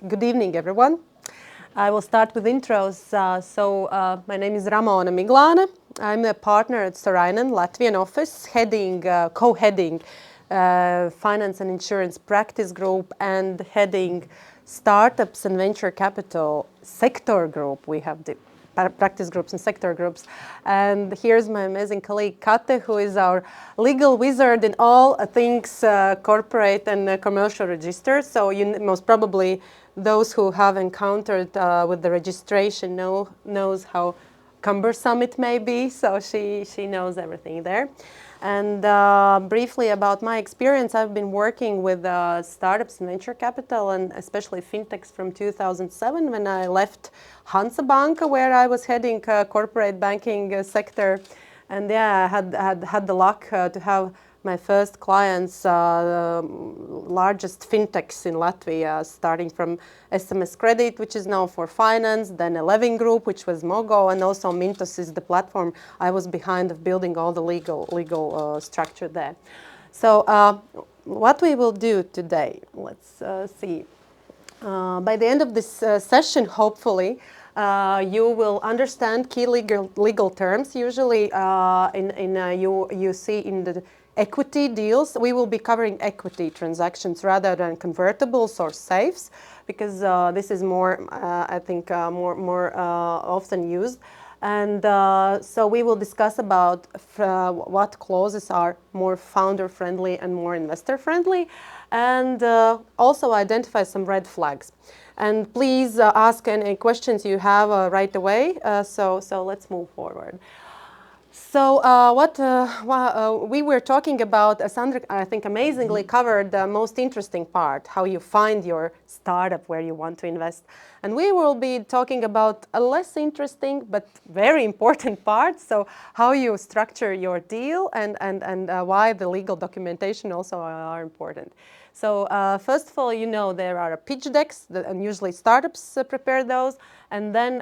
Good evening, everyone. I will start with intros. My name is Ramona Miglāne. I'm a partner at Sorainen Latvian office, co-heading finance and insurance practice group and heading startups and venture capital sector group. We have the practice groups and sector groups. And here's my amazing colleague Kate, who is our legal wizard in all things corporate and commercial registers. So you most probably, those who have encountered with the registration knows how cumbersome it may be. So she knows everything there. And briefly about my experience, I've been working with startups and venture capital, and especially fintechs from 2007 when I left Hansa Bank, where I was heading corporate banking sector. And yeah, I had the luck to have my first clients, largest fintechs in Latvia, starting from SMS Credit, which is now for finance, then Eleven Group, which was Mogo, and also Mintos is the platform I was behind of building all the legal structure there. So what we will do today, let's see. By the end of this session, hopefully, you will understand key legal terms. Usually, you see in the equity deals, we will be covering equity transactions rather than convertibles or safes, because this is more, I think, more often used. And so we will discuss about what clauses are more founder-friendly and more investor-friendly, and also identify some red flags. And please ask any questions you have right away. So let's move forward. So we were talking about, Sandra, I think, amazingly covered the most interesting part, how you find your startup where you want to invest. And we will be talking about a less interesting but very important part, so how you structure your deal and why the legal documentation also are important. So first of all, you know there are pitch decks, and usually startups prepare those. And then,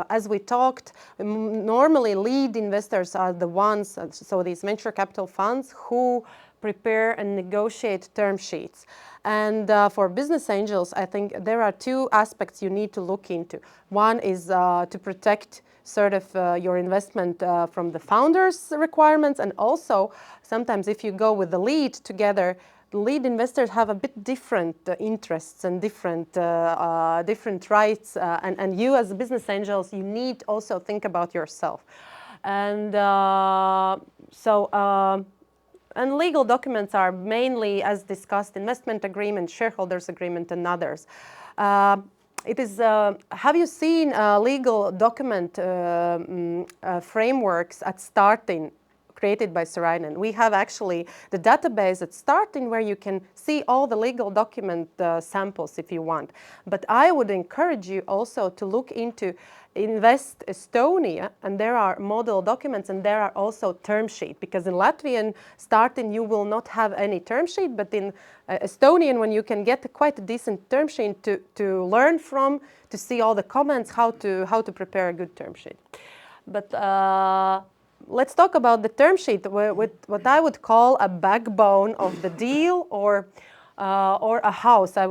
as we talked, normally lead investors are the ones, so these venture capital funds, who prepare and negotiate term sheets. And for business angels, I think there are two aspects you need to look into. One is to protect sort of your investment from the founder's requirements, and also sometimes if you go with the lead together, lead investors have a bit different interests and different rights, and you as business angels, you need also think about yourself. And and legal documents are mainly, as discussed, investment agreement, shareholders agreement, and others. It is. Have you seen legal document frameworks at starting? Created by Sorainen. We have actually the database at starting where you can see all the legal document samples if you want. But I would encourage you also to look into Invest Estonia, and there are model documents and there are also term sheet, because in Latvian starting you will not have any term sheet, but in Estonian, when you can get quite a decent term sheet to learn from, to see all the comments, how to prepare a good term sheet. But let's talk about the term sheet, with what I would call a backbone of the deal, or a house. I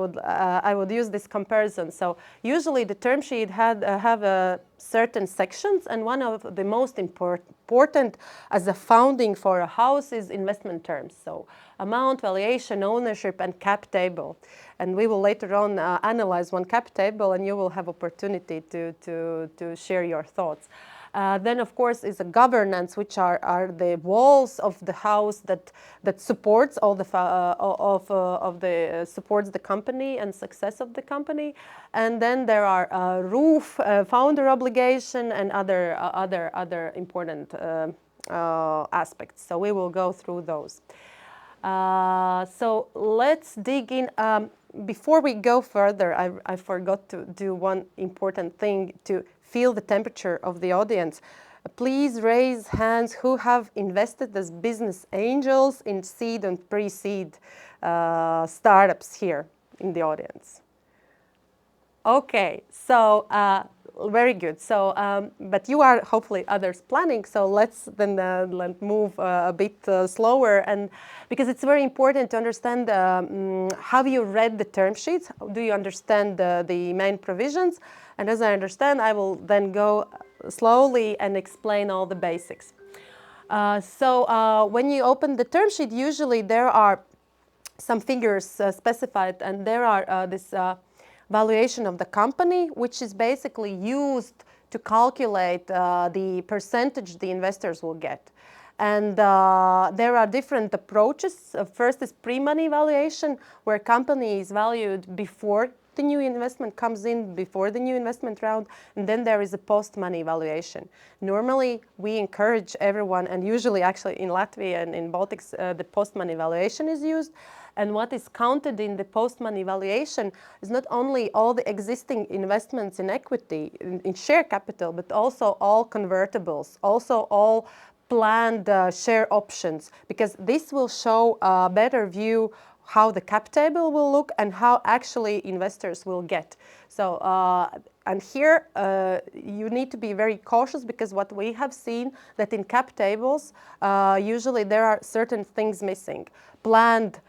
would use this comparison. So usually the term sheet have certain sections, and one of the most important as a founding for a house is investment terms. So amount, valuation, ownership, and cap table. And we will later on analyze one cap table, and you will have opportunity to share your thoughts. Then, of course, is a governance, which are the walls of the house that supports all the supports the company and success of the company. And then there are roof, founder obligation, and other important aspects. So we will go through those. So let's dig in. Before we go further, I forgot to do one important thing to feel the temperature of the audience. Please raise hands who have invested as business angels in seed and pre-seed startups here in the audience. Okay, so Very good. So, but you are hopefully others planning. So let's then let move a bit slower, and because it's very important to understand how you read the term sheets. Do you understand the main provisions? And as I understand, I will then go slowly and explain all the basics. So when you open the term sheet, usually there are some figures specified, and there are this valuation of the company, which is basically used to calculate the percentage the investors will get. And there are different approaches. First is pre-money valuation, where company is valued before the new investment comes in, before the new investment round, and then there is a post-money valuation. Normally, we encourage everyone, and usually actually in Latvia and in Baltics, the post-money valuation is used. And what is counted in the post-money valuation is not only all the existing investments in equity, in share capital, but also all convertibles, also all planned share options, because this will show a better view how the cap table will look and how actually investors will get. So, and here you need to be very cautious, because what we have seen that in cap tables, usually there are certain things missing. Planned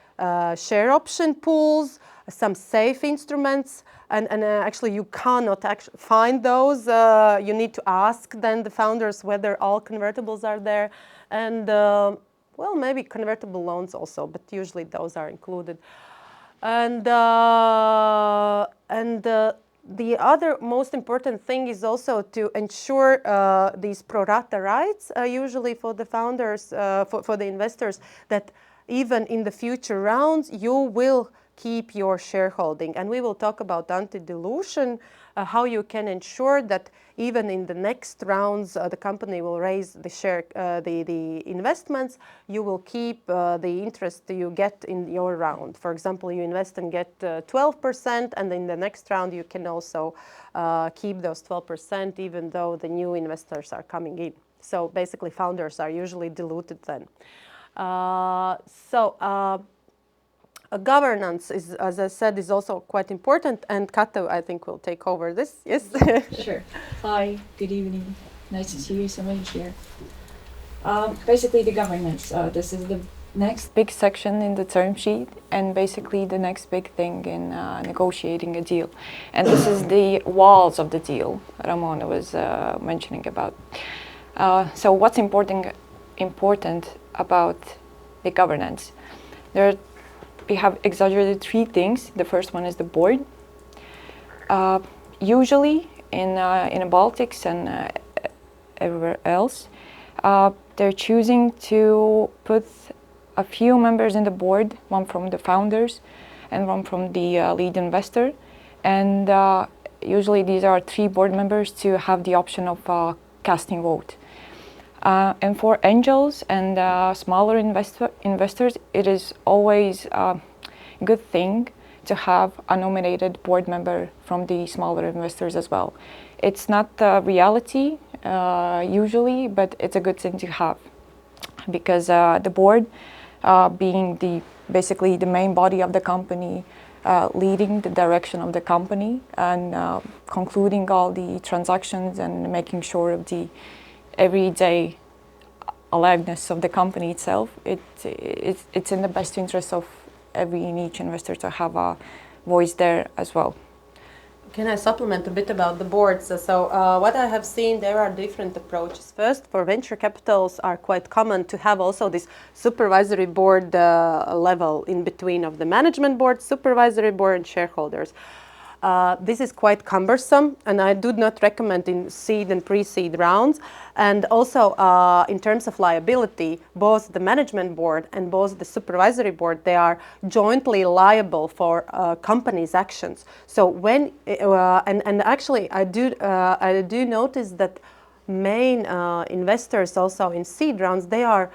share option pools, some safe instruments, and actually you cannot find those. You need to ask then the founders whether all convertibles are there, and well, maybe convertible loans also, but usually those are included. And the other most important thing is also to ensure these pro rata rights, usually for the founders, for the investors, that even in the future rounds, you will keep your shareholding. And we will talk about anti-dilution, how you can ensure that even in the next rounds, the company will raise the share, the investments, you will keep the interest you get in your round. For example, you invest and get 12%, and in the next round, you can also keep those 12%, even though the new investors are coming in. So basically, founders are usually diluted then. Governance is, as I said, is also quite important, and Kato, I think, will take over this. Yes. Sure. Hi. Good evening. Nice to see you. Somebody here. Basically, the governance. This is the next big section in the term sheet, and basically the next big thing in negotiating a deal. And this is the walls of the deal Ramona was mentioning about. So what's important about the governance? We have exaggerated three things. The first one is the board. Usually in the Baltics and everywhere else, they're choosing to put a few members in the board, one from the founders and one from the lead investor. And usually these are 3 board members to have the option of casting vote. And for angels and smaller investors, it is always a good thing to have a nominated board member from the smaller investors as well. It's not the reality usually, but it's a good thing to have, because the board, being basically the main body of the company, leading the direction of the company and concluding all the transactions and making sure of the everyday aliveness of the company itself, it's in the best interest of every niche investor to have a voice there as well. Can I supplement a bit about the boards? So what I have seen, there are different approaches. First, for venture capitals are quite common to have also this supervisory board level in between of the management board, supervisory board, and shareholders. This is quite cumbersome, and I do not recommend in seed and pre-seed rounds. And also, in terms of liability, both the management board and both the supervisory board, they are jointly liable for companies' actions. So when and actually, I do notice that main investors also in seed rounds, they are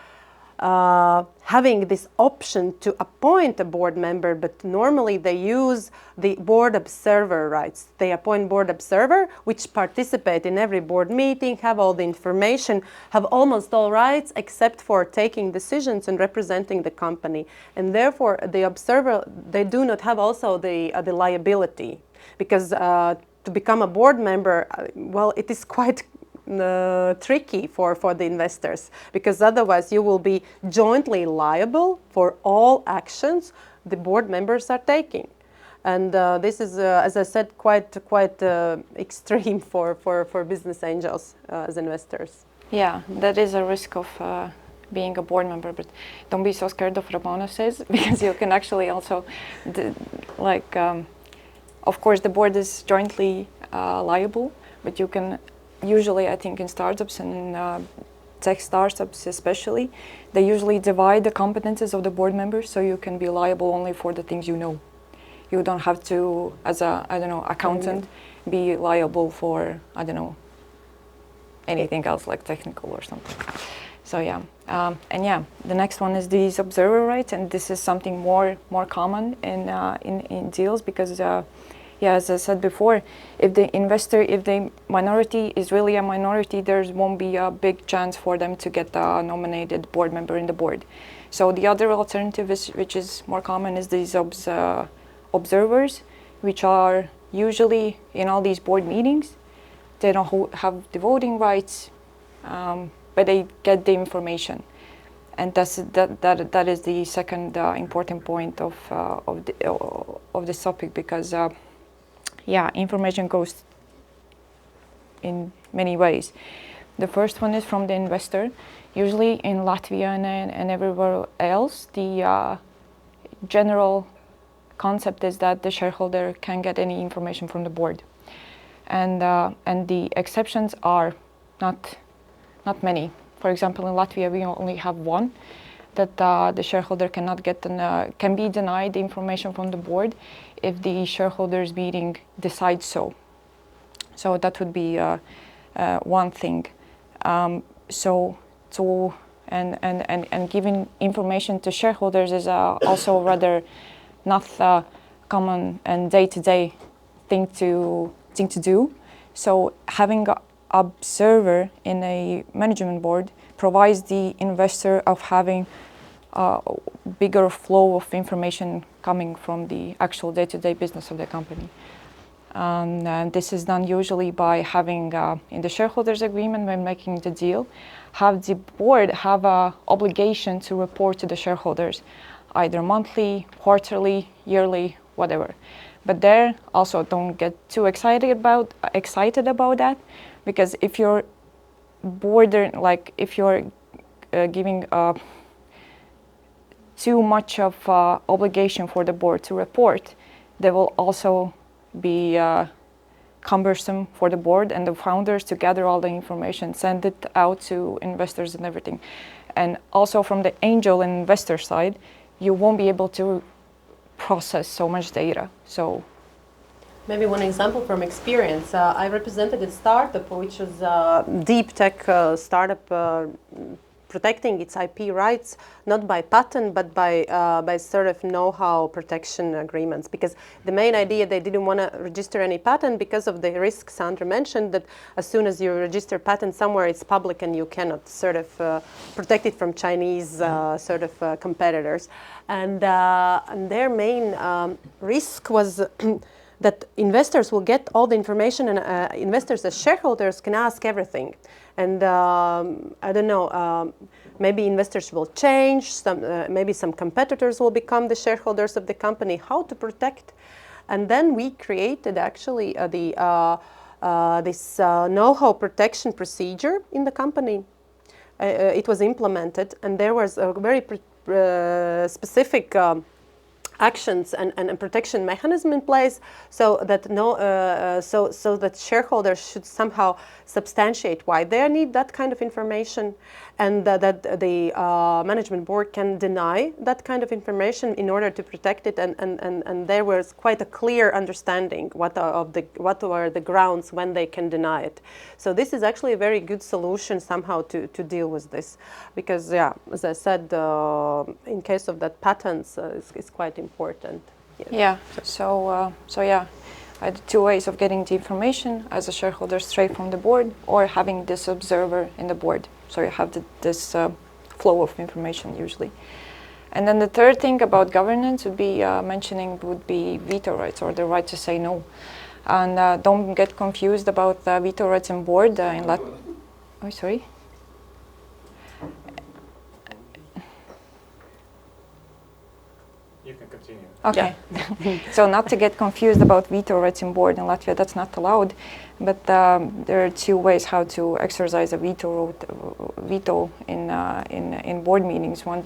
having this option to appoint a board member, but normally they use the board observer rights. They appoint board observer, which participate in every board meeting, have all the information, have almost all rights except for taking decisions and representing the company. And therefore, the observer, they do not have also the liability, because to to become a board member, well, it is quite tricky for the investors, because otherwise you will be jointly liable for all actions the board members are taking. And this is, as I said, quite extreme for business angels as investors. Yeah, that is a risk of being a board member, but don't be so scared of Ramona says, because you can actually also, of course, the board is jointly liable, but you can usually, I think, in startups and in tech startups especially, they usually divide the competences of the board members, so you can be liable only for the things you know. You don't have to, as a, I don't know, accountant, be liable for, I don't know, anything else like technical or something. So yeah, and yeah, the next one is these observer rights, and this is something more common in deals, because yeah, as I said before, if the minority is really a minority, there won't be a big chance for them to get a nominated board member in the board. So the other alternative is, which is more common, is these observers, which are usually in all these board meetings. They don't have the voting rights, but they get the information, and that is the second important point of this topic, because yeah, information goes in many ways. The first one is from the investor. Usually in Latvia and everywhere else, the general concept is that the shareholder can get any information from the board, and the exceptions are not many. For example, in Latvia we only have one, that the shareholder cannot get can be denied the information from the board if the shareholders meeting decides so. So that would be one thing. And giving information to shareholders is also rather not common and day-to-day thing to do. So having an observer in a management board provides the investor of having a bigger flow of information coming from the actual day-to-day business of the company. And this is done usually by having, in the shareholders agreement when making the deal, have the board have an obligation to report to the shareholders, either monthly, quarterly, yearly, whatever. But there also don't get too excited about that, because if you're if you're giving too much of obligation for the board to report, they will also be cumbersome for the board and the founders to gather all the information, send it out to investors and everything. And also from the angel and investor side, you won't be able to process so much data. So maybe one example from experience. I represented a startup which was a deep tech startup protecting its IP rights, not by patent, but by sort of know-how protection agreements. Because the main idea, they didn't want to register any patent because of the risk Sandra mentioned, that as soon as you register patent somewhere, it's public and you cannot sort of protect it from Chinese sort of competitors. And their main risk was that investors will get all the information, and investors as shareholders can ask everything. And I don't know, maybe investors will change, maybe some competitors will become the shareholders of the company. How to protect? And then we created actually this know-how protection procedure in the company. It was implemented, and there was a very specific actions and protection mechanism in place, so that so that shareholders should somehow substantiate why they need that kind of information, and that the management board can deny that kind of information in order to protect it. And there was quite a clear understanding what are the grounds when they can deny it. So this is actually a very good solution somehow to deal with this, because yeah, as I said, in case of that patents is quite important. Yeah. So yeah, either two ways of getting the information as a shareholder straight from the board, or having this observer in the board. So you have this flow of information usually. And then the third thing about governance would be veto rights, or the right to say no. And don't get confused about the veto rights in board in Latvia. Oh, sorry. You can continue. Okay. So not to get confused about veto rights in board in Latvia, that's not allowed. But there are two ways how to exercise a veto in board meetings. One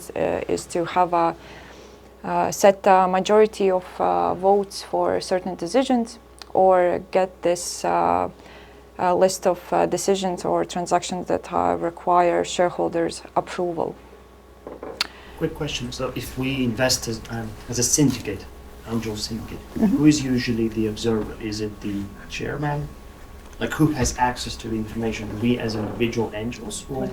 is to have a set majority of votes for certain decisions, or get this list of decisions or transactions that require shareholders' approval. Quick question. So if we invest as a syndicate, angel syndicate, who is usually the observer? Is it the chairman? Like, who has access to the information? We as individual angels? Or?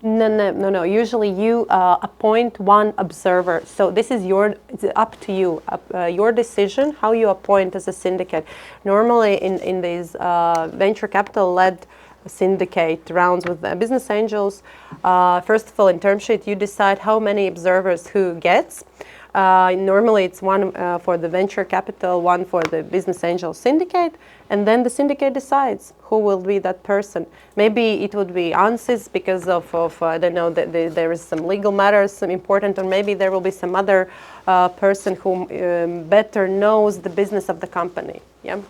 No. Usually you appoint one observer. So this is it's up to you, your decision, how you appoint as a syndicate. Normally in these venture capital-led syndicate rounds with business angels, first of all, in term sheet, you decide how many observers who gets. Normally it's one for the venture capital, one for the business angel syndicate, and then the syndicate decides who will be that person. Maybe it would be ANSYS because of I don't know, there is some legal matters, some important, or maybe there will be some other person who better knows the business of the company. Yeah.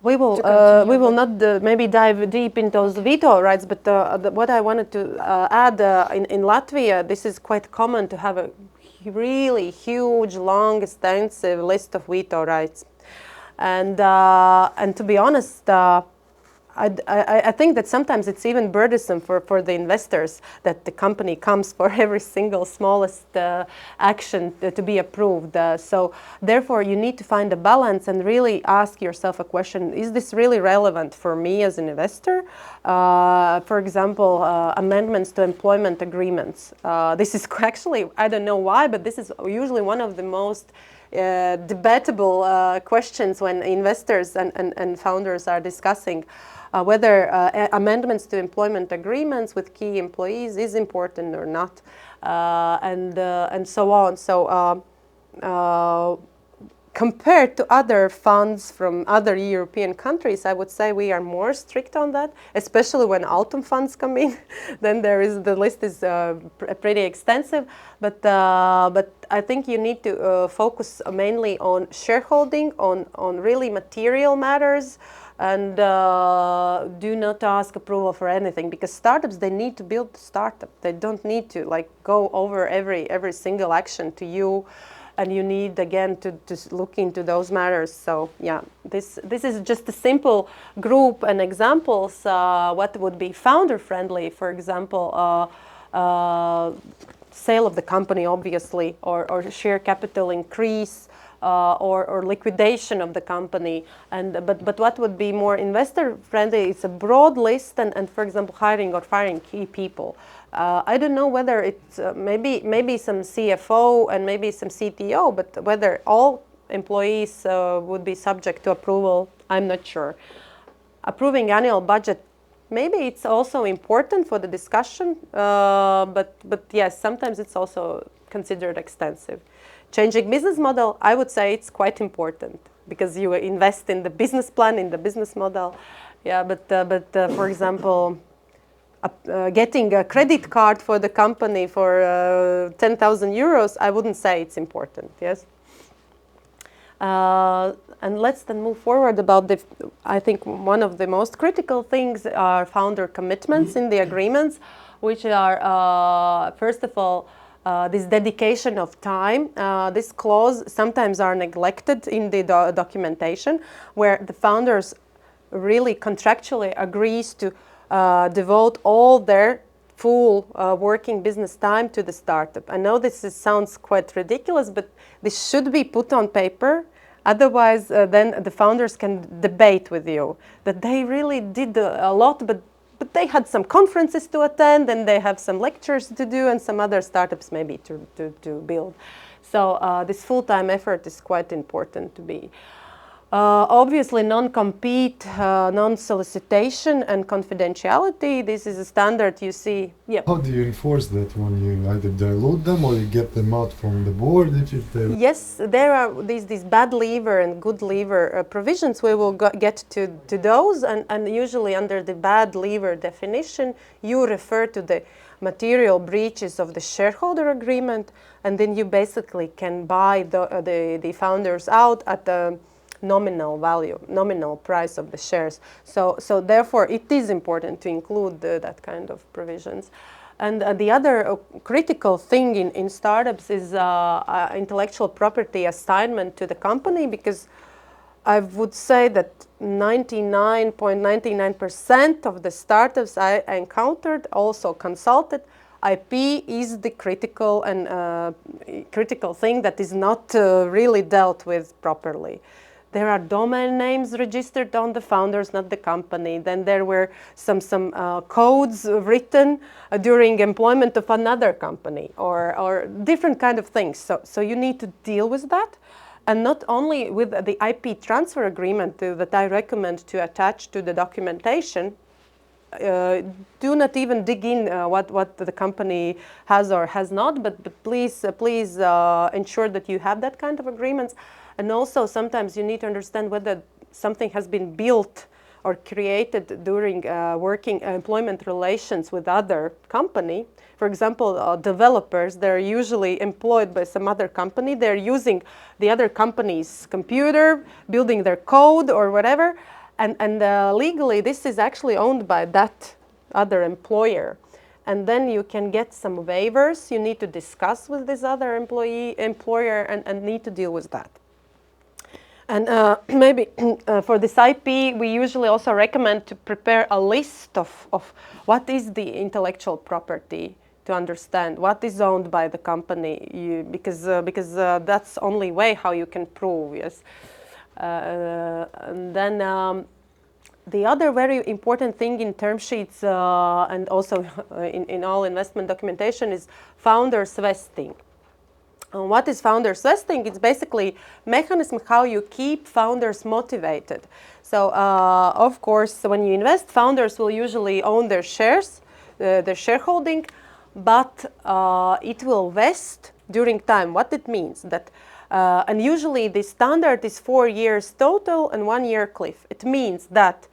We will not maybe dive deep into those veto rights, but what I wanted to add in Latvia, this is quite common to have a really huge, long, extensive list of veto rights, and to be honest, I think that sometimes it's even burdensome for the investors that the company comes for every single smallest action to be approved. So therefore you need to find a balance and really ask yourself a question, is this really relevant for me as an investor? For example, amendments to employment agreements. This is actually, I don't know why, but this is usually one of the most debatable questions when investors and founders are discussing whether amendments to employment agreements with key employees is important or not, and so on. So compared to other funds from other European countries, I would say we are more strict on that, especially when autumn funds come in. Then the list is pretty extensive. But I think you need to focus mainly on shareholding, on really material matters, and do not ask approval for anything, because startups, they need to build the startup. They don't need to go over every single action to you. And you need, again, to look into those matters. So, yeah, this is just a simple group and examples. What would be founder-friendly, for example, sale of the company, obviously, or share capital increase, or liquidation of the company. But what would be more investor-friendly is a broad list, and for example, hiring or firing key people. I don't know whether it's maybe some CFO and maybe some CTO, but whether all employees would be subject to approval, I'm not sure. Approving annual budget, maybe it's also important for the discussion, but yes, sometimes it's also considered extensive. Changing business model, I would say it's quite important because you invest in the business plan, in the business model. Yeah, but for example, getting a credit card for the company for 10,000 euros, I wouldn't say it's important, yes? And let's then move forward about I think one of the most critical things are founder commitments in the agreements, which are, first of all, this dedication of time. This clause sometimes are neglected in the documentation, where the founders really contractually agrees to devote all their full working business time to the startup. I know this sounds quite ridiculous, but this should be put on paper. Otherwise, then the founders can debate with you that they really did a lot, but they had some conferences to attend, and they have some lectures to do, and some other startups maybe to build. So this full-time effort is quite important to be. Obviously, non-compete, non-solicitation, and confidentiality. This is a standard you see. Yeah. How do you enforce that when you either dilute them or you get them out from the board if they... Yes, there are these bad leaver and good leaver provisions. We will get to those, and usually under the bad leaver definition, you refer to the material breaches of the shareholder agreement, and then you basically can buy the founders out at the nominal value, nominal price of the shares. So therefore, it is important to include that kind of provisions. And the other critical thing in startups is intellectual property assignment to the company, because I would say that 99.99% of the startups I encountered, also consulted, IP is the critical thing that is not really dealt with properly. There are domain names registered on the founders, not the company. Then there were some codes written during employment of another company, or different kind of things. So you need to deal with that. And not only with the IP transfer agreement that I recommend to attach to the documentation. Do not even dig in what the company has or has not, but please ensure that you have that kind of agreements. And also, sometimes you need to understand whether something has been built or created during working employment relations with other company. For example, developers, they're usually employed by some other company. They're using the other company's computer, building their code or whatever. And legally, this is actually owned by that other employer. And then you can get some waivers you need to discuss with this other employer and need to deal with that. And maybe for this IP, we usually also recommend to prepare a list of what is the intellectual property, to understand what is owned by the company, because that's only way how you can prove, yes. And then the other very important thing in term sheets and also in all investment documentation is founders vesting. What is founders vesting? It's basically mechanism how you keep founders motivated. So of course, when you invest, founders will usually own their shares, their shareholding, but it will vest during time. What it means that, and usually the standard is 4 years total and 1 year cliff. It means that,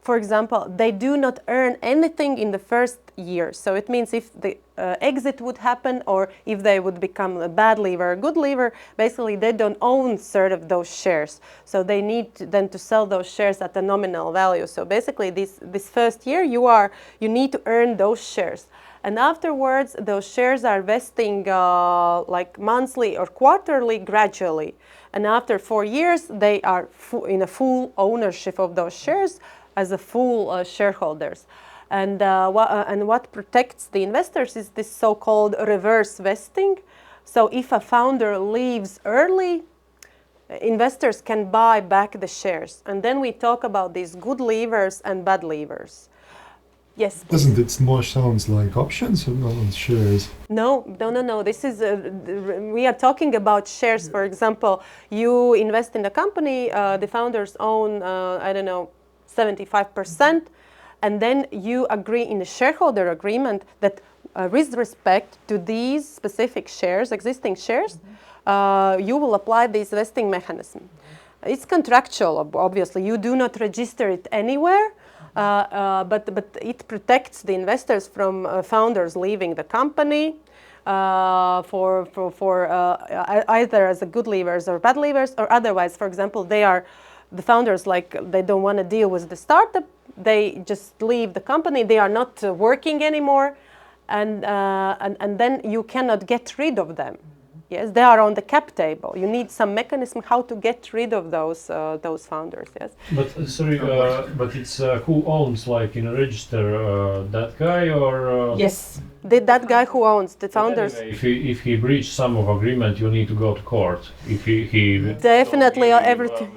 for example, they do not earn anything in the first year. So it means if the exit would happen, or if they would become a bad leaver or a good leaver, basically they don't own sort of those shares. So they need then to sell those shares at a nominal value. So basically this first year you need to earn those shares. And afterwards, those shares are vesting like monthly or quarterly, gradually. And after 4 years, they are in a full ownership of those shares as a full shareholders. And what protects the investors is this so-called reverse vesting. So if a founder leaves early, investors can buy back the shares. And then we talk about these good leavers and bad leavers. Yes. Doesn't it more sounds like options or not shares? No. This is we are talking about shares. For example, you invest in the company, the founders own 75%, and then you agree in the shareholder agreement that with respect to these specific shares, existing shares, you will apply this vesting mechanism. It's contractual, obviously. You do not register it anywhere. But it protects the investors from founders leaving the company for either as a good leavers or bad leavers, or otherwise. For example, the founders, like, they don't want to deal with the startup. They just leave the company. They are not working anymore, and then you cannot get rid of them. Yes, they are on the cap table. You need some mechanism how to get rid of those founders. Yes. But sorry, but it's who owns, like in a register, that guy or? Yes, that guy who owns the founders. Anyway, if he breached some of agreement, you need to go to court. If he definitely everything.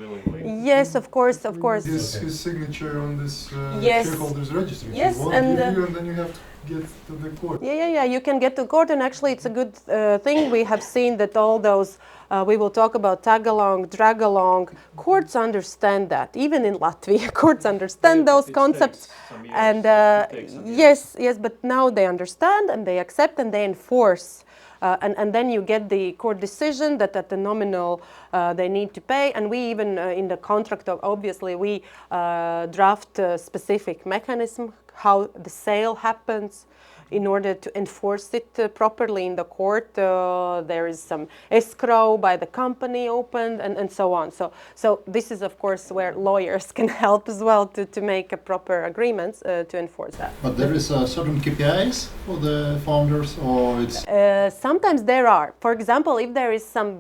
Yes, of course. His signature on this yes. shareholders register. Yes, and then you have to. gets to the court. Yeah. You can get to court, and actually, it's a good thing. We have seen that all those. We will talk about tag along, drag along. Courts understand that. Even in Latvia, courts understand those concepts. And yes, but now they understand and they accept and they enforce. And then you get the court decision that at the nominal they need to pay. And we even in the contract, obviously, we draft a specific mechanism how the sale happens. In order to enforce it properly in the court, there is some escrow by the company opened and so on. So this is, of course, where lawyers can help as well to make a proper agreements to enforce that. But there is certain KPIs for the founders, or it's... Sometimes there are. For example, if there is some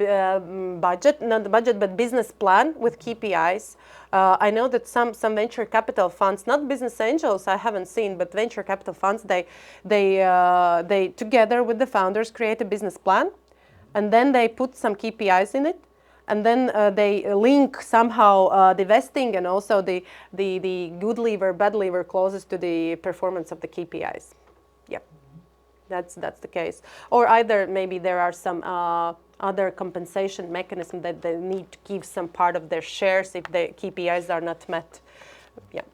budget, not the budget, but business plan with KPIs, I know that some venture capital funds, not business angels, I haven't seen, but venture capital funds, they together with the founders create a business plan, and then they put some KPIs in it, and then they link somehow the vesting and also the good lever, bad lever clauses to the performance of the KPIs. Yeah, that's the case. Or either maybe there are some other compensation mechanism that they need to give some part of their shares if the KPIs are not met. Yeah.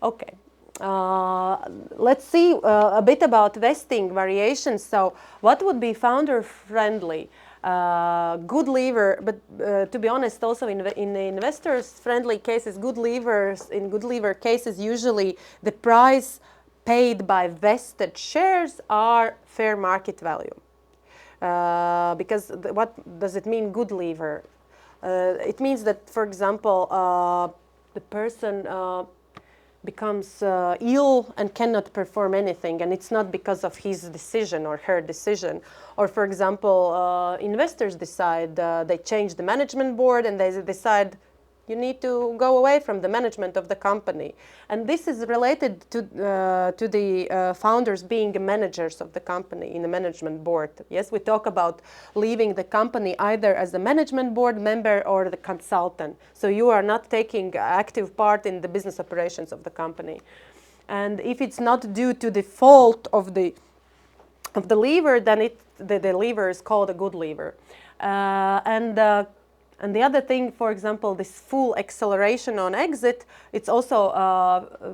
Okay. Let's see a bit about vesting variations. So what would be founder friendly? Good lever, but to be honest, also in the investors friendly cases, good lever cases, usually the price paid by vested shares are fair market value. Because what does it mean, good lever? It means that, for example, the person becomes ill and cannot perform anything, and it's not because of his decision or her decision. Or, for example, investors decide, they change the management board and they decide you need to go away from the management of the company. And this is related to the founders being managers of the company in the management board. Yes, we talk about leaving the company either as a management board member or the consultant. So you are not taking active part in the business operations of the company. And if it's not due to the fault of the lever, then the lever is called a good lever. And the other thing, for example, this full acceleration on exit, it's also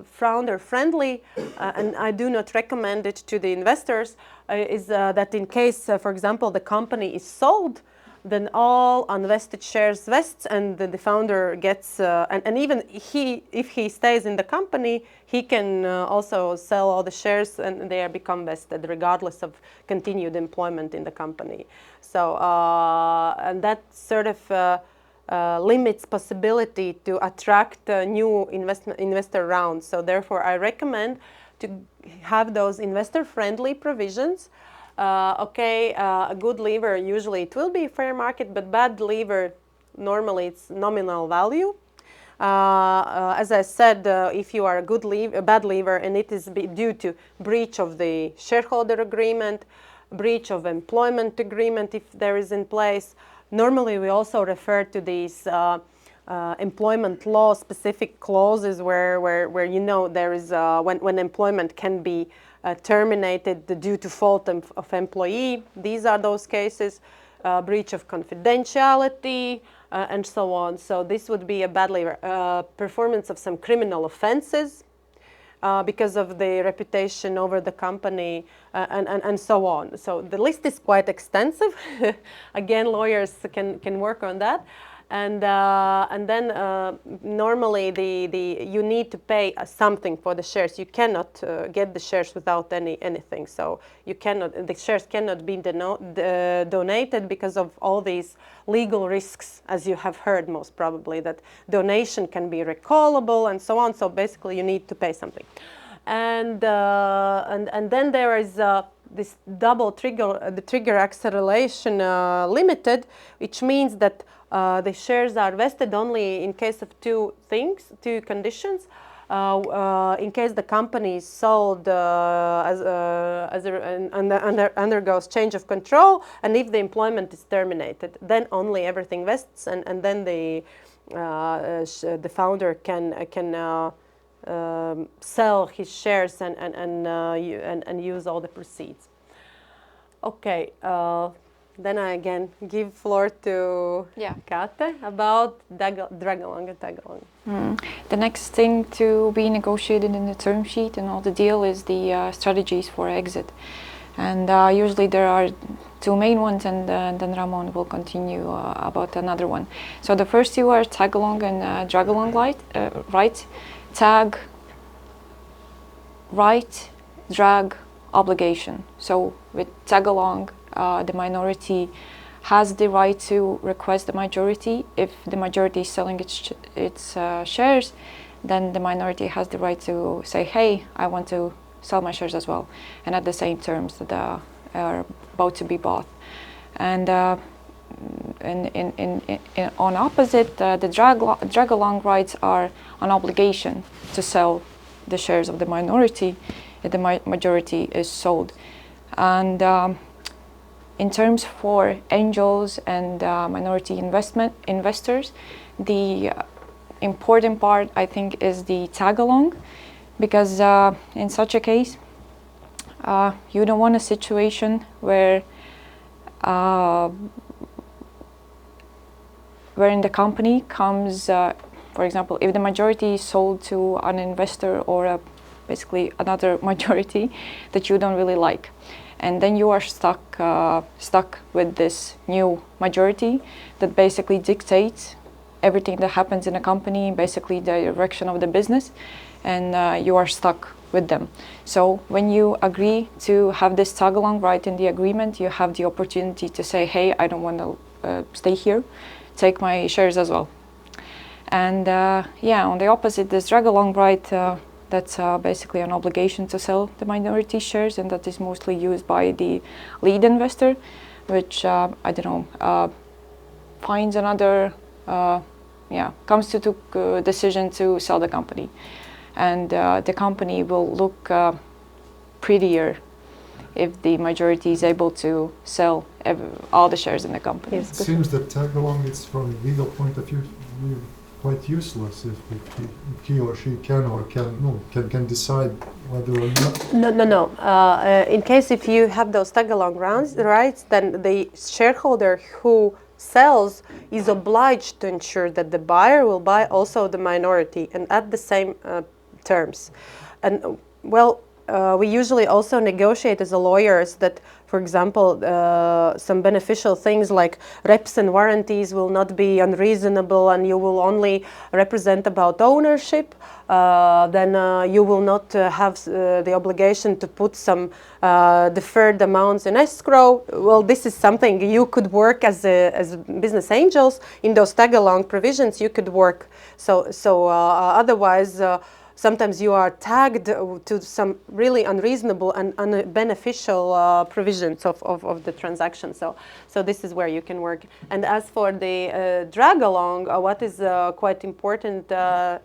founder friendly, and I do not recommend it to the investors, is that in case, for example, the company is sold, then all unvested shares vests and the founder gets, and even if he stays in the company, he can also sell all the shares and they become vested regardless of continued employment in the company. So, and that sort of limits possibility to attract new investor rounds. So therefore, I recommend to have those investor-friendly provisions. A good lever, usually it will be fair market, but bad lever, normally it's nominal value. As I said, if you are a bad lever and it is due to breach of the shareholder agreement, breach of employment agreement if there is in place, normally we also refer to these employment law specific clauses where you know there is when employment can be terminated due to fault of employee. These are those cases, breach of confidentiality and so on. So this would be a bad lever. Performance of some criminal offenses because of the reputation over the company and so on. So the list is quite extensive. Again, lawyers can work on that. And then normally you need to pay something for the shares. You cannot get the shares without anything. So the shares cannot be donated because of all these legal risks, as you have heard most probably, that donation can be recallable and so on. So basically, you need to pay something. And then there is this double trigger, the trigger acceleration limited, which means that the shares are vested only in case of two conditions. In case the company is sold undergoes change of control, and if the employment is terminated, then only everything vests, and then the founder can sell his shares and use all the proceeds. Okay, then I again give floor to Kate about drag-along and tag-along. The next thing to be negotiated in the term sheet and all the deal is the strategies for exit. And usually there are two main ones, and then Ramon will continue about another one. So the first two are tag-along and drag-along rights. Tag, right, drag, obligation. So with tag-along, the minority has the right to request the majority. If the majority is selling its shares, then the minority has the right to say, hey, I want to sell my shares as well, and at the same terms that are about to be bought. And on opposite, the drag-along rights are an obligation to sell the shares of the minority if the majority is sold. And in terms for angels and minority investors, the important part, I think, is the tag-along, because in such a case, you don't want a situation where in the company comes, for example, if the majority is sold to an investor or basically another majority that you don't really like, and then you are stuck with this new majority that basically dictates everything that happens in a company, basically the direction of the business, and you are stuck with them. So when you agree to have this tag-along right in the agreement, you have the opportunity to say, hey, I don't want to stay here, take my shares as well. And on the opposite, this drag-along right, that's basically an obligation to sell the minority shares, and that is mostly used by the lead investor, which, finds another, comes to the decision to sell the company. And the company will look prettier if the majority is able to sell all the shares in the company. It seems that tag-along is, from a legal point of view, quite useless if he or she can decide whether or not. No. In case if you have those tag-along rights, then the shareholder who sells is obliged to ensure that the buyer will buy also the minority and at the same terms. And we usually also negotiate as lawyers that, for example, some beneficial things like reps and warranties will not be unreasonable, and you will only represent about ownership. Then you will not have the obligation to put some deferred amounts in escrow. Well, this is something you could work as business angels in those tag-along provisions. You could work. So otherwise. Sometimes you are tagged to some really unreasonable and unbeneficial provisions of the transaction. So this is where you can work. And as for the drag-along, what is quite important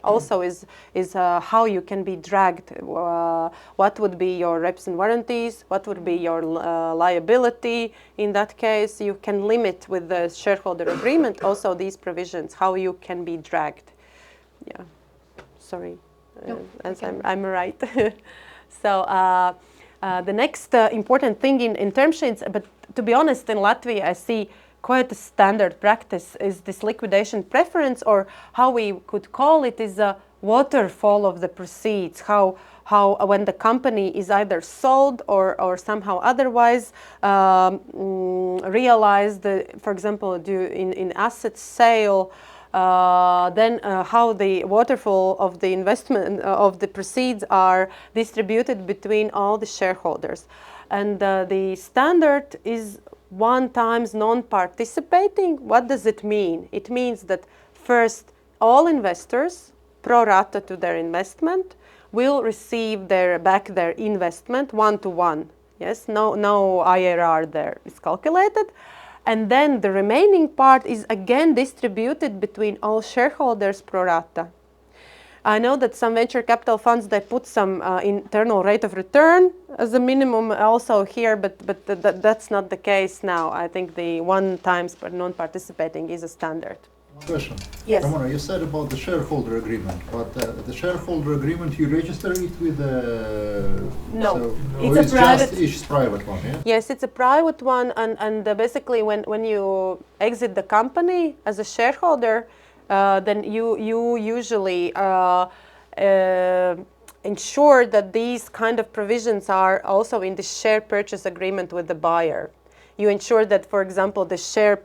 also is how you can be dragged. What would be your reps and warranties? What would be your liability? In that case, you can limit with the shareholder agreement also these provisions, how you can be dragged. Yeah, sorry. As I'm right. So the next important thing in term sheets, but to be honest, in Latvia I see quite a standard practice is this liquidation preference, or how we could call it is a waterfall of the proceeds, how when the company is either sold or somehow otherwise realized, for example, in asset sale, then how the waterfall of the investment of the proceeds are distributed between all the shareholders. And the standard is 1 times non-participating. What does it mean? It means that first all investors, pro rata to their investment, will receive back their investment 1-to-1. Yes, no IRR there is calculated. And then the remaining part is again distributed between all shareholders pro rata. I know that some venture capital funds, they put some internal rate of return as a minimum also here, but that's not the case now. I think the 1 times per non-participating is a standard. Question. Yes. Ramona, you said about the shareholder agreement, but the shareholder agreement, you register it with the... No, so- it's or a private- just each private one, yeah? Yes, it's a private one, and basically when you exit the company as a shareholder, then you usually ensure that these kind of provisions are also in the share purchase agreement with the buyer. You ensure that, for example, the share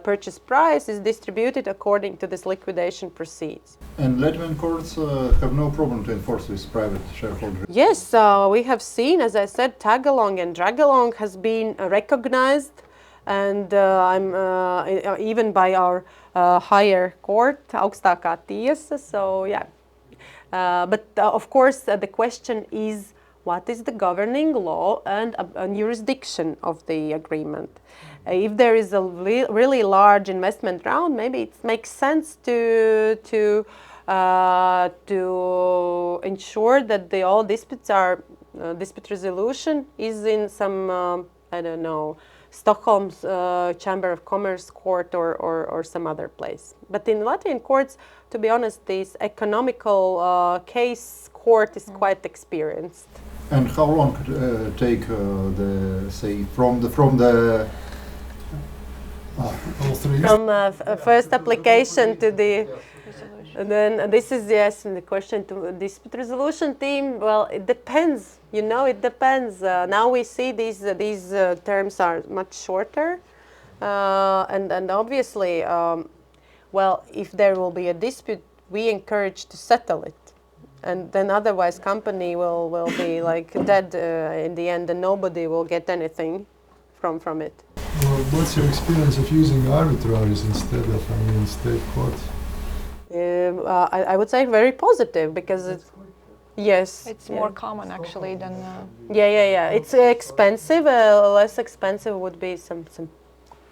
purchase price is distributed according to this liquidation proceeds. And Latvian courts have no problem to enforce this private shareholder. Yes, we have seen, as I said, tag-along and drag-along has been recognized, and even by our higher court, augstākā tiesa. So yeah, but of course the question is, what is the governing law and jurisdiction of the agreement? If there is a really large investment round, maybe it makes sense to ensure that all disputes are dispute resolution is in some I don't know, Stockholm's Chamber of Commerce court or some other place. But in Latvian courts, to be honest, this economical case court is quite experienced. And how long could take the, say, from the All three? From first application to the, and then this is yes, and the question to dispute resolution team. Well, it depends. You know, it depends. Now we see these terms are much shorter, and obviously, well, if there will be a dispute, we encourage to settle it. And then otherwise company will be like dead in the end, and nobody will get anything from it. Well, what's your experience of using arbitrage instead of, state court? I would say very positive because it's, yes. It's more common actually than. Yeah. It's expensive. Less expensive would be some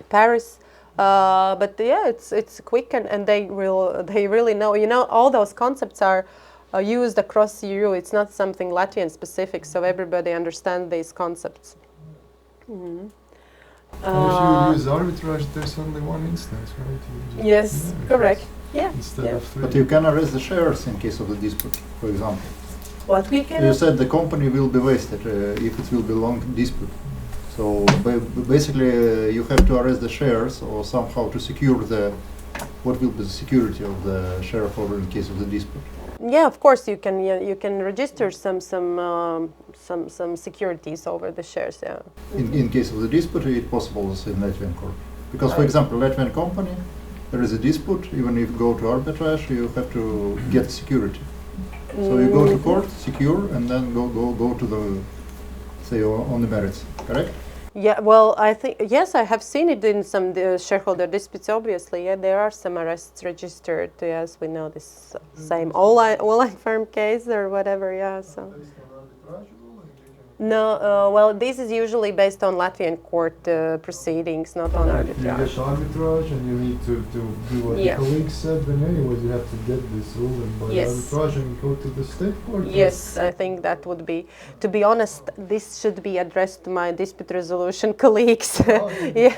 Paris. But yeah, it's quick and they really know. You know, all those concepts are used across EU. It's not something Latvian specific, so everybody understands these concepts. Mm-hmm. And if you use arbitrage, there's only one instance, right? Yes, correct. Yeah. Instead of three. But you can arrest the shares in case of the dispute, for example. What we can. You said the company will be wasted if it will be long dispute. So basically, you have to arrest the shares or somehow to secure what will be the security of the shareholder in case of the dispute. Yeah, of course you can register some securities over the shares. Yeah. In case of the dispute, it's possible in Latvian court. Because, for example, Latvian company, there is a dispute. Even if you go to arbitrage, you have to get security. So you go to court, secure, and then go to the, say, on the merits. Correct? Yeah, well, I think, yes, I have seen it in some shareholder disputes, obviously. Yeah, there are some arrests registered, yes, we know this same online firm case or whatever, yeah, so. No, well, this is usually based on Latvian court proceedings, not on You get arbitrage. arbitrage and you need to do what Yeah. the colleague said, then anyways you have to get this ruling by Yes. arbitrage and go to the state court. Yes, I think that would be, to be honest, this should be addressed to my dispute resolution colleagues. Yeah,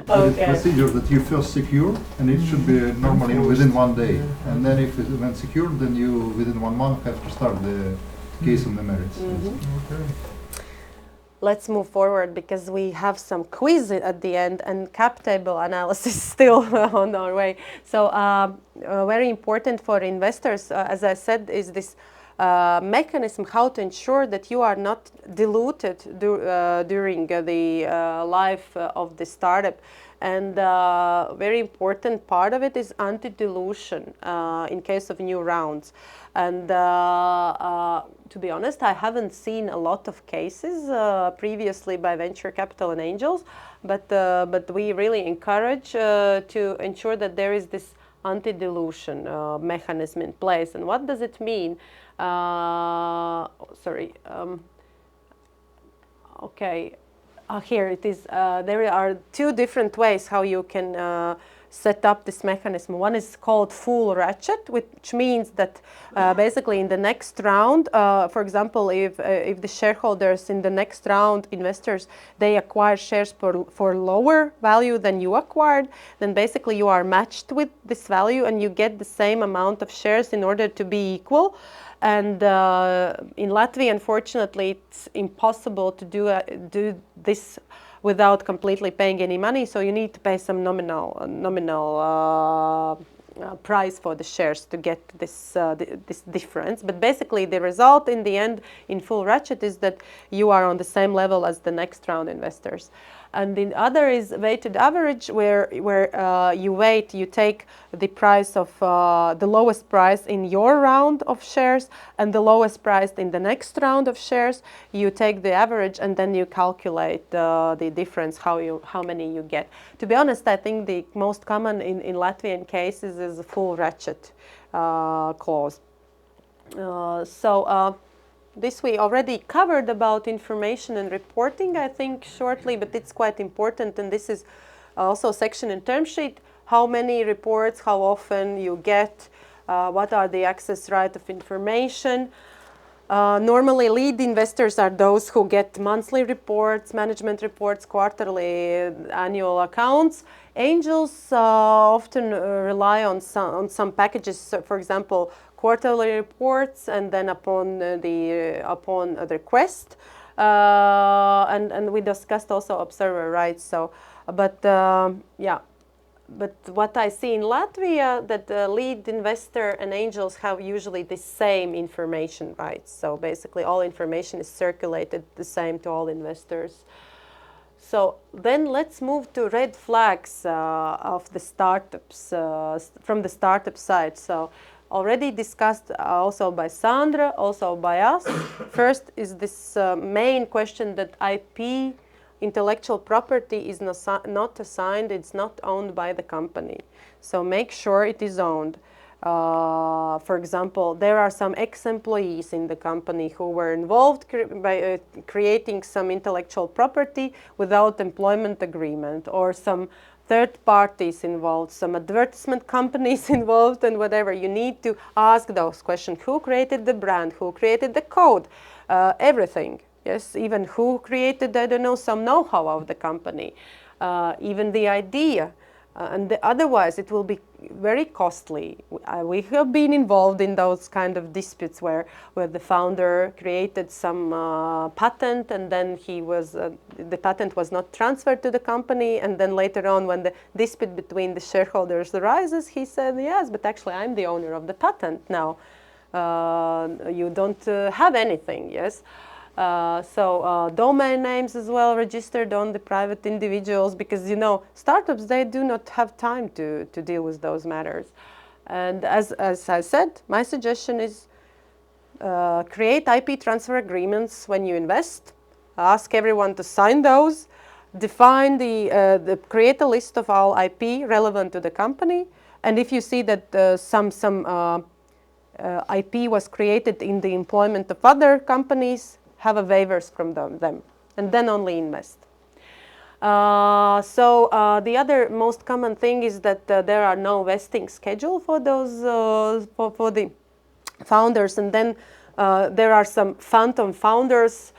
But it's okay. procedure that you first secure, and it should be normally within 1 day. And then if when secured, then you within 1 month have to start the case on the merits. Okay. Let's move forward because we have some quiz at the end and cap table analysis still on our way. So very important for investors, as I said, is this mechanism how to ensure that you are not diluted during the life of the startup. And very important part of it is anti-dilution in case of new rounds. And to be honest, I haven't seen a lot of cases previously by venture capital and angels, but we really encourage to ensure that there is this anti-dilution mechanism in place. And what does it mean? Okay. Here it is. There are two different ways how you can set up this mechanism. One is called full ratchet, which means that basically in the next round, for example, if the shareholders in the next round, investors, they acquire shares for lower value than you acquired, then basically you are matched with this value and you get the same amount of shares in order to be equal. And in Latvia, unfortunately, it's impossible to do this without completely paying any money. So you need to pay some nominal price for the shares to get this difference. But basically, the result in the end in full ratchet is that you are on the same level as the next round investors. And the other is weighted average, where you take the price of the lowest price in your round of shares and the lowest price in the next round of shares. You take the average and then you calculate the difference, how many you get. To be honest, I think the most common in Latvian cases is a full ratchet clause. This we already covered about information and reporting, I think, shortly, but it's quite important. And this is also a section in term sheet. How many reports, how often you get, what are the access right of information. Normally, lead investors are those who get monthly reports, management reports, quarterly, annual accounts. Angels often rely on some packages, for example, quarterly reports, and then upon the request, and we discussed also observer rights. So, but what I see in Latvia, that the lead investor and angels have usually the same information rights. So basically, all information is circulated the same to all investors. So then let's move to red flags of the startups from the startup side. So already discussed also by Sandra, also by us. First is this main question that IP, intellectual property, is not assigned, it's not owned by the company. So make sure it is owned. For example, there are some ex-employees in the company who were involved by creating some intellectual property without employment agreement, or some third parties involved, some advertisement companies involved, and whatever. You need to ask those questions. Who created the brand? Who created the code? Everything. Yes, even who created, I don't know, some know-how of the company, even the idea. And otherwise, it will be very costly. We have been involved in those kind of disputes where the founder created some patent, and then the patent was not transferred to the company, and then later on, when the dispute between the shareholders arises, he said, yes, but actually I'm the owner of the patent now. You don't have anything, yes? Domain names as well registered on the private individuals, because startups, they do not have time to deal with those matters. And as I said, my suggestion is create IP transfer agreements when you invest. Ask everyone to sign those. Define create a list of all IP relevant to the company. And if you see that some IP was created in the employment of other companies, have a waivers from them, and then only invest. The other most common thing is that there are no vesting schedule for those for the founders, and then there are some phantom founders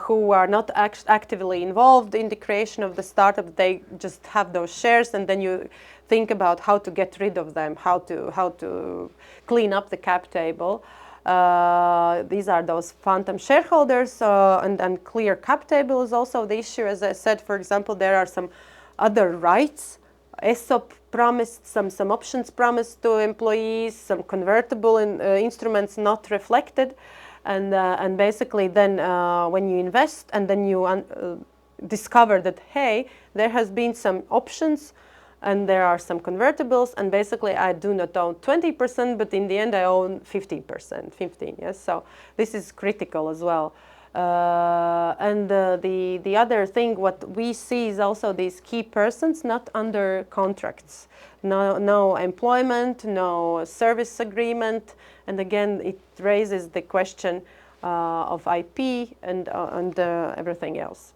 who are not actively involved in the creation of the startup. They just have those shares, and then you think about how to get rid of them, how to clean up the cap table. These are those phantom shareholders, and clear cap table is also the issue. As I said, for example, there are some other rights. ESOP promised, some options promised to employees, some convertible instruments not reflected, and basically then when you invest and then you discover that, hey, there has been some options and there are some convertibles, and basically I do not own 20%, but in the end I own 15%, yes? So this is critical as well. And the other thing, what we see is also these key persons not under contracts. No employment, no service agreement, and again it raises the question of IP and everything else.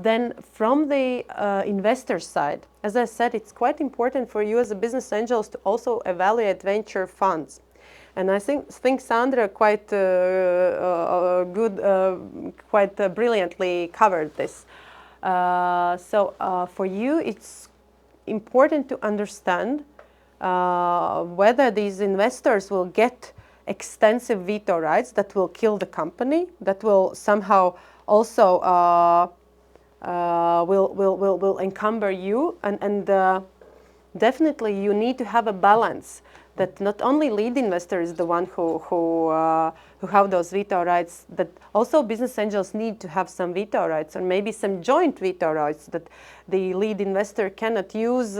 Then from the investor side, as I said, it's quite important for you as a business angels to also evaluate venture funds. And I think Sandra quite brilliantly covered this. For you, it's important to understand whether these investors will get extensive veto rights that will kill the company, that will somehow also will encumber you, and definitely you need to have a balance that not only lead investor is the one who have those veto rights, that also business angels need to have some veto rights, or maybe some joint veto rights, that the lead investor cannot use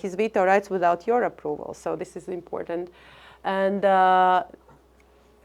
his veto rights without your approval. So this is important. And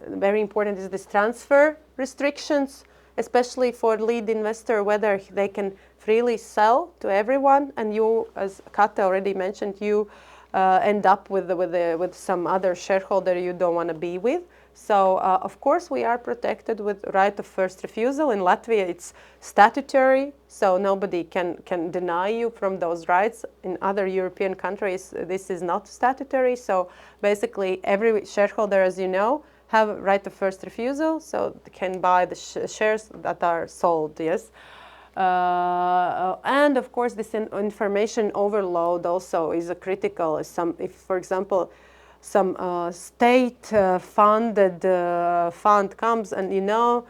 very important is this transfer restrictions, especially for lead investor, whether they can freely sell to everyone, and you, as Kata already mentioned, you end up with some other shareholder you don't want to be with. So of course we are protected with right of first refusal. In Latvia it's statutory, so nobody can deny you from those rights. In other European countries this is not statutory, so basically every shareholder, as you know, have right of first refusal, so they can buy the shares that are sold, yes. And of course this information overload also is a critical. If for example some state funded fund comes, and you know,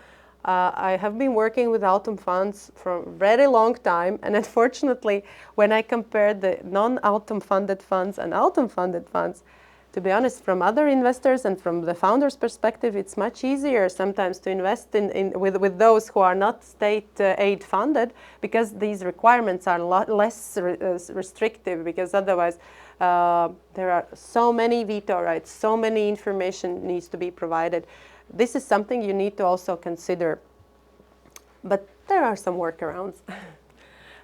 I have been working with Autumn funds for a very long time, and unfortunately when I compare the non-Autumn funded funds and Autumn funded funds, to be honest, from other investors and from the founders' perspective, it's much easier sometimes to invest with those who are not state aid funded, because these requirements are a lot less restrictive, because otherwise there are so many veto rights, so many information needs to be provided. This is something you need to also consider. But there are some workarounds.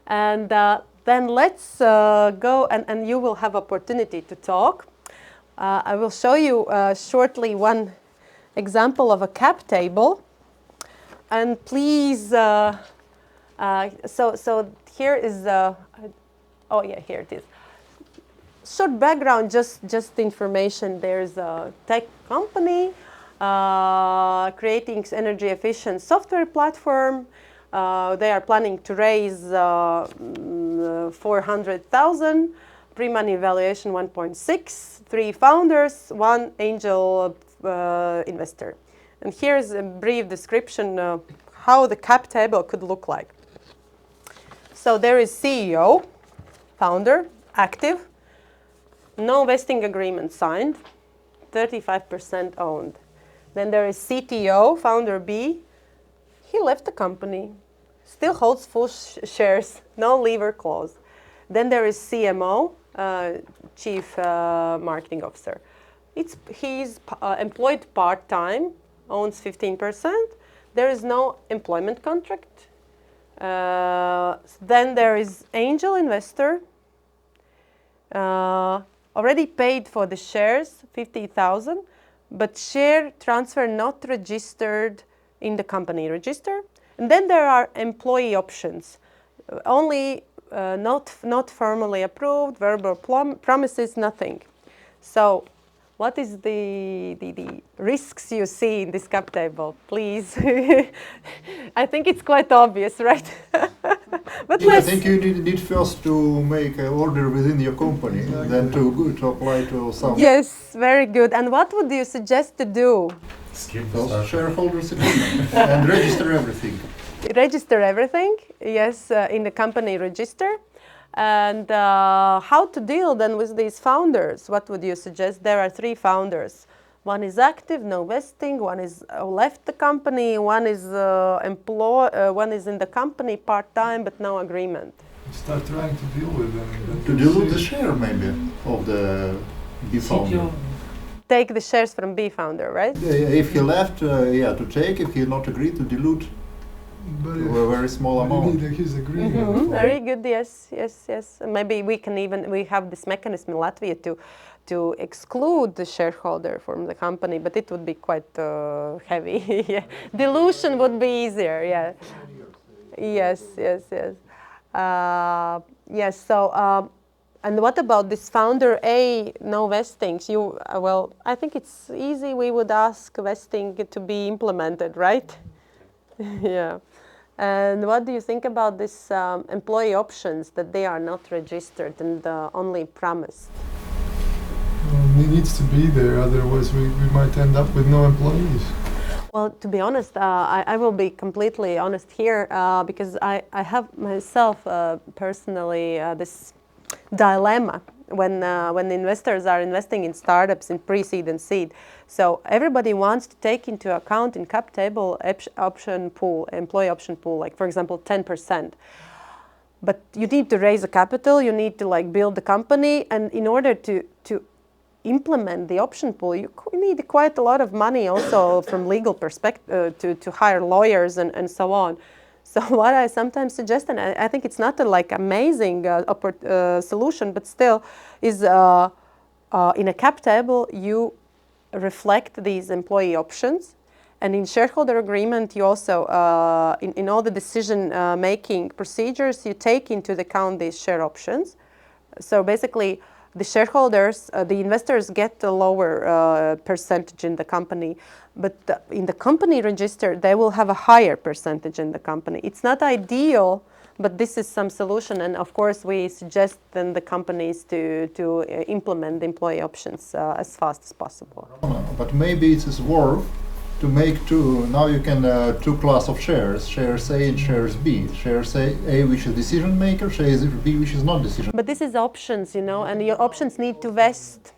And then let's go, and you will have opportunity to talk. I will show you shortly one example of a cap table. And please, so here is, oh yeah, here it is. Short background, just information. There's a tech company creating energy efficient software platform. They are planning to raise 400,000. Pre-money valuation 1.6, 3 founders, 1 angel investor. And here's a brief description of how the cap table could look like. So there is CEO, founder, active, no vesting agreement signed, 35% owned. Then there is CTO, founder B, he left the company, still holds full shares, no leaver clause. Then there is CMO, Chief Marketing Officer. He's employed part-time, owns 15%. There is no employment contract. Then there is angel investor, already paid for the shares, 50,000, but share transfer not registered in the company register. And then there are employee options, only not formally approved, verbal promises, nothing. So what is the risks you see in this cap table? Please. I think it's quite obvious, right? But I think you need first to make an order within your company, then to apply to some. Yes, very good. And what would you suggest to do? Skip Shareholders agreement and register everything. Register everything, yes, in the company register. And how to deal then with these founders? What would you suggest? There are 3 founders. One is active, no vesting. One is left the company. One is one is in the company part-time, but no agreement. Start trying to deal with them. To dilute the share maybe of the B founder. Take the shares from B founder, right? If he left, to take. If he not agreed to dilute But to a very small amount. you need his agreement. Very good. Yes. Maybe we have this mechanism in Latvia to exclude the shareholder from the company, but it would be quite heavy. Yeah. Dilution would be easier. Yeah. Yes, yes, yes. Yes, so, and what about this founder A, no vestings? Well, I think it's easy. We would ask vesting to be implemented, right? Yeah. And what do you think about this employee options that they are not registered and only promised? It needs to be there, otherwise we might end up with no employees. Well, to be honest, I will be completely honest here because I have myself personally this dilemma when investors are investing in startups in pre-seed and seed. So everybody wants to take into account in cap table option pool, employee option pool, like for example 10%. But you need to raise a capital, you need to like build the company, and in order to implement the option pool, you need quite a lot of money also from legal perspective to hire lawyers and so on. So what I sometimes suggest, and I think it's not a like amazing solution, but still is in a cap table you reflect these employee options, and in shareholder agreement you also in all the decision making procedures you take into account these share options. So basically the shareholders, the investors get a lower percentage in the company, but in the company register, they will have a higher percentage in the company. It's not ideal, but this is some solution. And of course, we suggest then the companies to implement the employee options as fast as possible. But maybe it is worth to make two. Now you can two class of shares: shares A and shares B. Shares A which is decision maker, shares B which is not decision. But this is options, you know, and your options need to vest.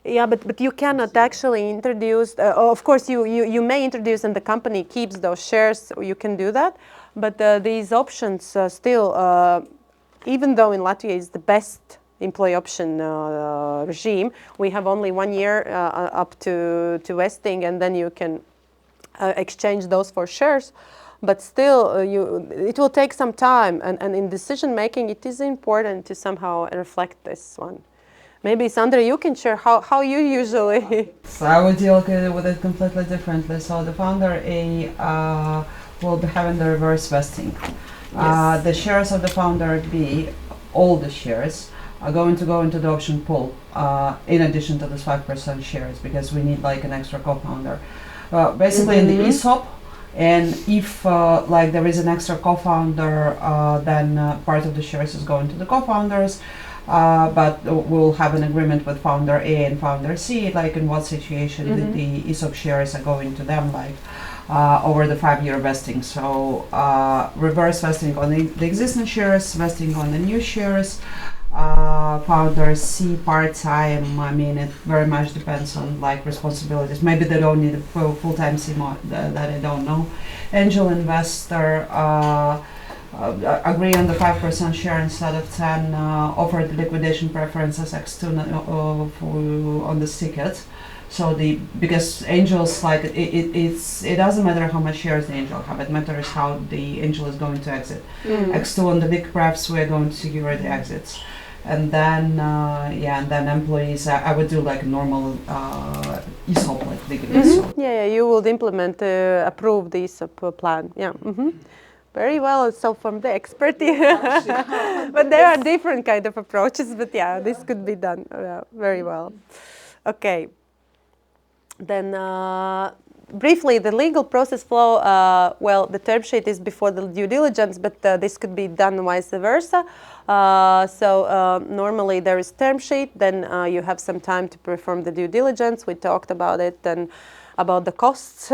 Yeah, but you cannot actually introduce. Of course, you may introduce, and the company keeps those shares. So you can do that, but these options still, even though in Latvia is the best employee option regime, we have only 1 year up to vesting, and then you can exchange those for shares. But still, it will take some time, and in decision making, it is important to somehow reflect this one. Maybe Sandra, you can share how you usually. So I would deal with it completely differently. So the founder A will be having the reverse vesting. Yes. The shares of the founder B, all the shares, are going to go into the option pool in addition to this 5% shares, because we need like an extra co-founder. Basically in the ESOP, and if like there is an extra co-founder, then part of the shares is going to the co-founders. But we'll have an agreement with founder A and founder C, like in what situation the ESOP shares are going to them, like over the 5-year vesting. So reverse vesting on the existing shares, vesting on the new shares. Founder C part-time, I mean, it very much depends on like responsibilities. Maybe they don't need a full-time C that I don't know. Angel investor, agree on the 5% share instead of 10, offer the liquidation preferences X2 on the ticket. So because angels, like it doesn't matter how much shares the angel have, it matters how the angel is going to exit. X2 on the big prefs, we're going to secure the exits. And then and then employees, I would do like a normal ESOP, like legally. Yeah, you would implement, approve the ESOP plan. Yeah. Very well. So from the expert, but there are different kind of approaches. But yeah, this could be done very well. Okay. Then briefly, the legal process flow. Well, the term sheet is before the due diligence, but this could be done vice versa. So normally there is term sheet. Then you have some time to perform the due diligence. We talked about it and about the costs.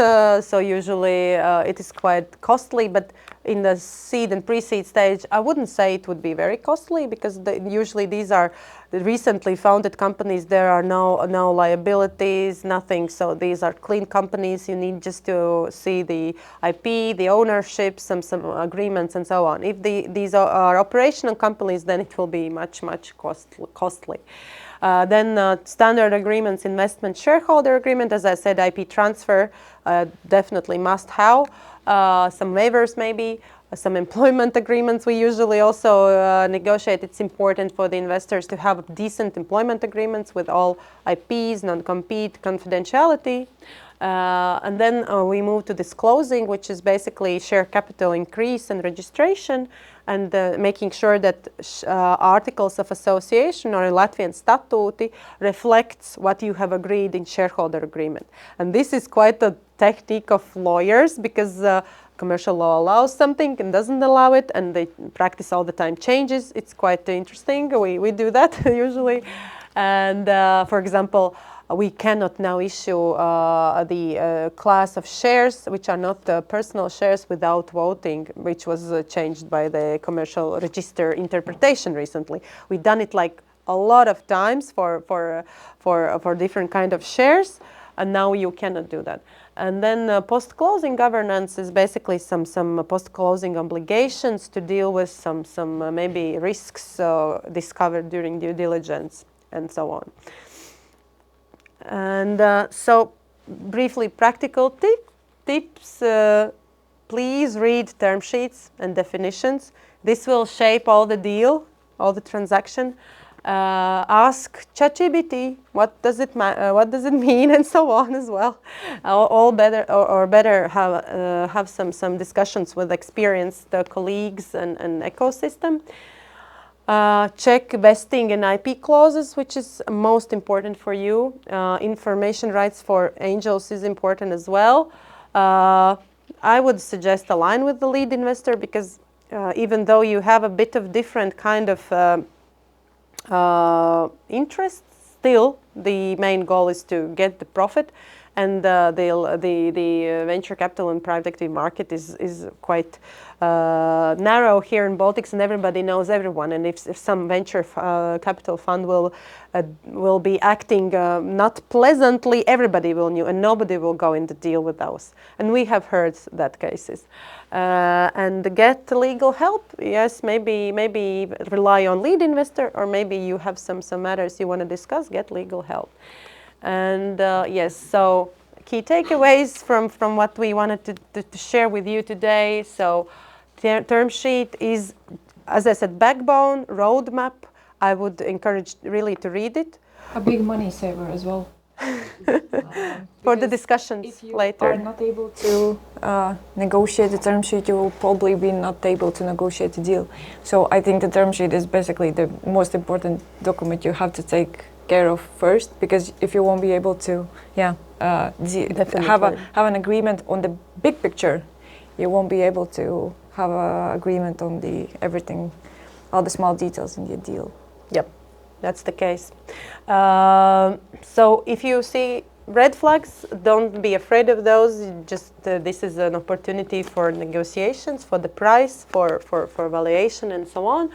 So usually it is quite costly, but in the seed and pre-seed stage, I wouldn't say it would be very costly, because usually these are the recently founded companies. There are no liabilities, nothing. So these are clean companies. You need just to see the IP, the ownership, some agreements, and so on. If these are operational companies, then it will be much costly. Then standard agreements, investment shareholder agreement, as I said, IP transfer, definitely must have. Some waivers maybe, some employment agreements we usually also negotiate. It's important for the investors to have decent employment agreements with all IPs, non-compete, confidentiality. And then we move to disclosing, which is basically share capital increase and registration, and making sure that articles of association or Latvian statute reflects what you have agreed in shareholder agreement. And this is quite a technique of lawyers, because commercial law allows something and doesn't allow it, and they practice all the time changes. It's quite interesting. We do that usually. And for example, we cannot now issue the class of shares which are not personal shares without voting, which was changed by the commercial register interpretation recently. We've done it like a lot of times for different kind of shares, and now you cannot do that. And then post-closing governance is basically some post-closing obligations to deal with some maybe risks discovered during due diligence and so on. And so briefly, practical tips. Please read term sheets and definitions. This will shape all the deal, all the transaction. Ask ChatGPT what does it mean, and so on as well. All better or better have some discussions with experienced colleagues and ecosystem. Check vesting and IP clauses, which is most important for you. Information rights for angels is important as well. I would suggest align with the lead investor, because even though you have a bit of different kind of interests, still the main goal is to get the profit, and the venture capital and private equity market is quite narrow here in Baltics, and everybody knows everyone. And if some venture capital fund will be acting not pleasantly, everybody will know, and nobody will go in the deal with those. And we have heard that cases. And get legal help. Yes, maybe rely on lead investor, or maybe you have some matters you want to discuss. Get legal help. And yes, so key takeaways from what we wanted to share with you today. So term sheet is, as I said, backbone, roadmap. I would encourage really to read it. A big money saver as well. For the discussions if you later. are not able to negotiate the term sheet, you will probably be not able to negotiate the deal. So I think the term sheet is basically the most important document you have to take care of first, because if you won't be able to have an agreement on the big picture, you won't be able to have an agreement on the everything, all the small details in the deal. Yep, that's the case. So if you see red flags, don't be afraid of those. Just this is an opportunity for negotiations, for the price, for valuation, and so on.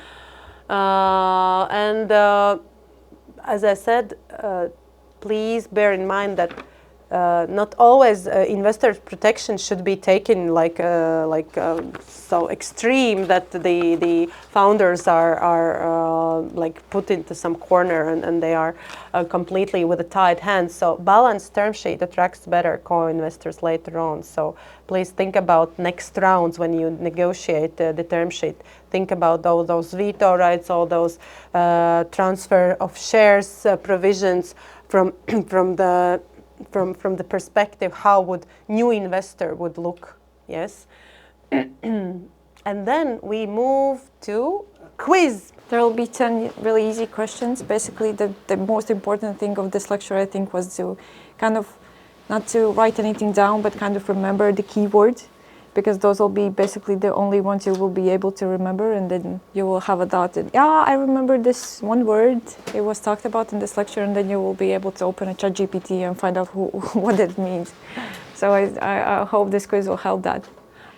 As I said, please bear in mind that not always investor protection should be taken so extreme that the founders are like put into some corner and they are completely with a tied hand. So balanced term sheet attracts better co-investors later on. So please think about next rounds when you negotiate the term sheet. Think about all those veto rights, all those transfer of shares provisions from the perspective how would new investor would look. Yes. And then we move to quiz. There will be 10 really easy questions. Basically, the most important thing of this lecture, I think, was to kind of not to write anything down, but kind of remember the keywords, because those will be basically the only ones you will be able to remember, and then you will have a thought that, yeah, I remember this one word, it was talked about in this lecture, and then you will be able to open a ChatGPT and find out what it means. So I hope this quiz will help that.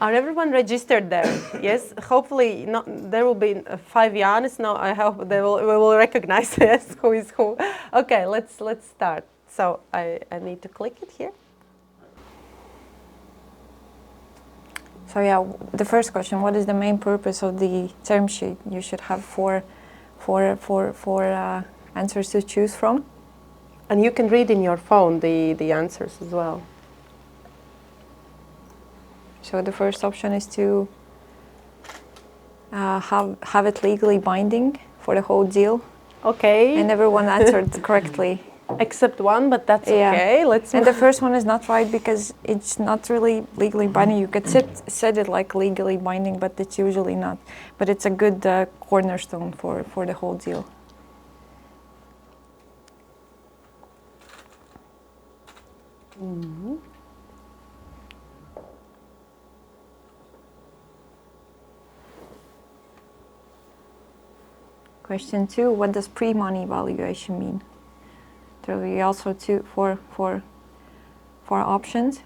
Are everyone registered there? Yes, hopefully not. There will be 5 Janis. No, I hope we will recognize yes, who is who. Okay, let's start. So I need to click it here. So yeah, the first question: what is the main purpose of the term sheet? You should have four answers to choose from, and you can read in your phone the answers as well. So the first option is to have it legally binding for the whole deal. Okay. And everyone answered correctly. Except one, but that's Yeah. okay. Let's. And the first one is not right because it's not really legally binding. You could set it like legally binding, but it's usually not. But it's a good cornerstone for the whole deal. Mhm. Question 2, what does pre-money valuation mean? There will be also four options.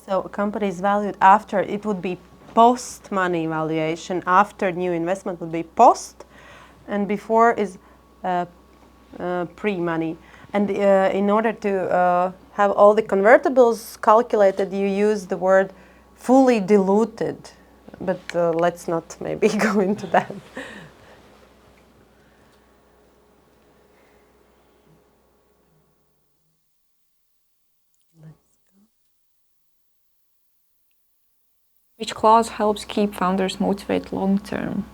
So a company is valued after, it would be post-money valuation, after new investment would be post, and before is pre-money. And in order to have all the convertibles calculated, you use the word fully diluted, but let's not maybe go into that. Which clause helps keep founders motivated long term?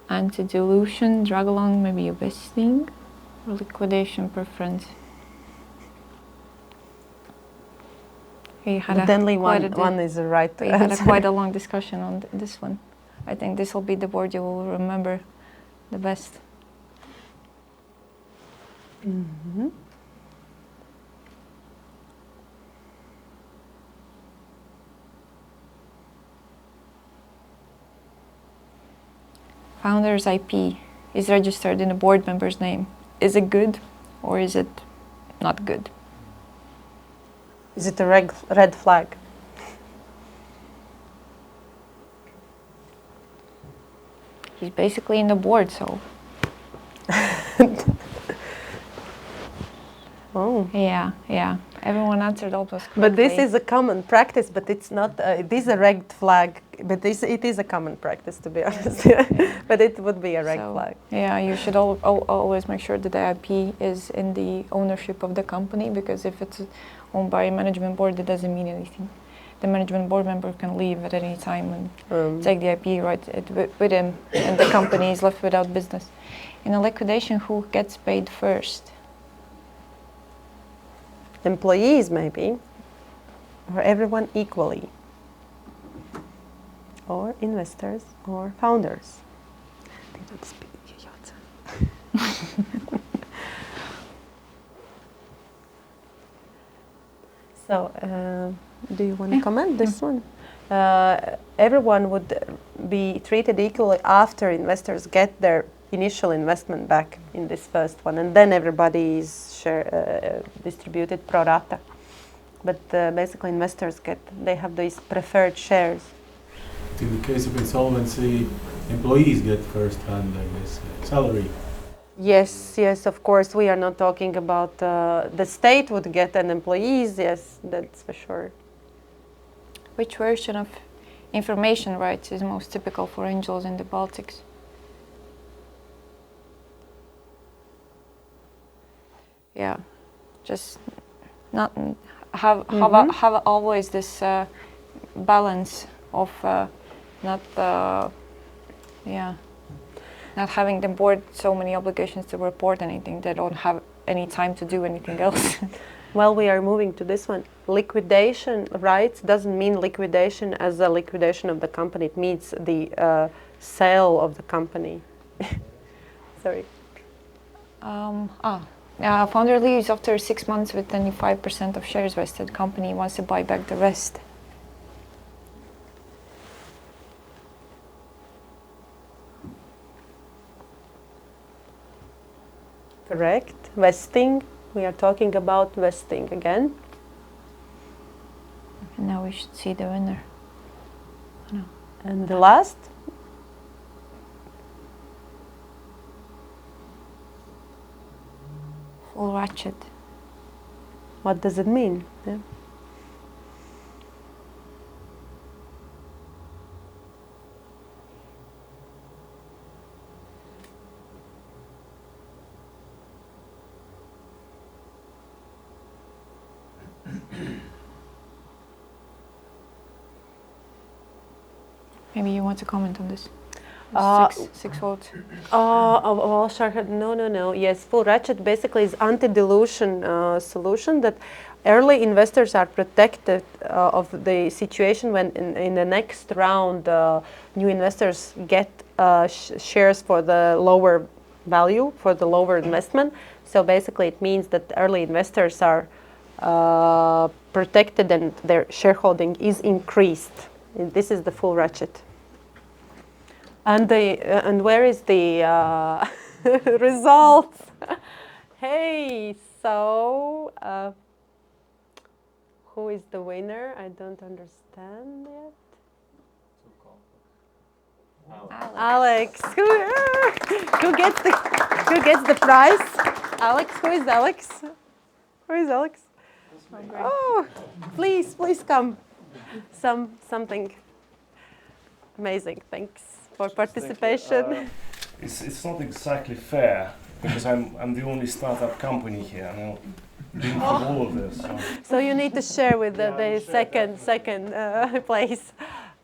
Anti-dilution, drag along, maybe a vesting, or liquidation preference. We had But only quite one is the right we had answer. quite a long discussion on this one. I think this will be the word you will remember the best. Mm-hmm. Founder's IP is registered in a board member's name. Is it good or is it not good? Is it a red flag? He's basically in the board, so Oh. yeah. Everyone answered almost correctly. But this is a common practice, but it's not, it is a red flag, but it is a common practice, to be honest. But it would be a red flag. Yeah, you should always make sure that the IP is in the ownership of the company, because if it's owned by a management board, it doesn't mean anything. The management board member can leave at any time and take the IP right with him, and the company is left without business. In a liquidation, who gets paid first? Employees, maybe, or everyone equally, or investors, or founders. They don't speak So, do you want to comment this one? Everyone would be treated equally after investors get their initial investment back in this first one, and then everybody is distributed pro rata. But basically, investors they have these preferred shares. In the case of insolvency, employees get first-hand, I guess, salary. Yes, of course. We are not talking about the state would get an employees. Yes, that's for sure. Which version of information rights is most typical for angels in the Baltics? Yeah, just not have always this balance of not having the board so many obligations to report anything. They don't have any time to do anything else. Well, we are moving to this one. Liquidation rights doesn't mean liquidation as a liquidation of the company. It means the sale of the company. Sorry. Founder leaves after 6 months with 25% of shares vested. Company wants to buy back the rest. Correct. Vesting. We are talking about vesting again. And now we should see the winner. No. And the last. Full ratchet. What does it mean? Yeah. Maybe you want to comment on this. Uh, Six votes. Well, no. Yes, full ratchet basically is anti-dilution solution that early investors are protected of the situation when in the next round new investors get shares for the lower value, for the lower investment. So basically it means that early investors are protected and their shareholding is increased. And this is the full ratchet. And where is the results? Hey, so who is the winner? I don't understand yet. Alex. Who gets the prize? Alex. Who is Alex? Who is Alex? Oh, please come. Something amazing. Thanks for participation. It's not exactly fair because I'm the only startup company here. Now, doing all of this. So you need to share with the second place.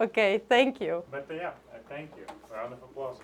Okay, thank you. But yeah, thank you. Round of applause.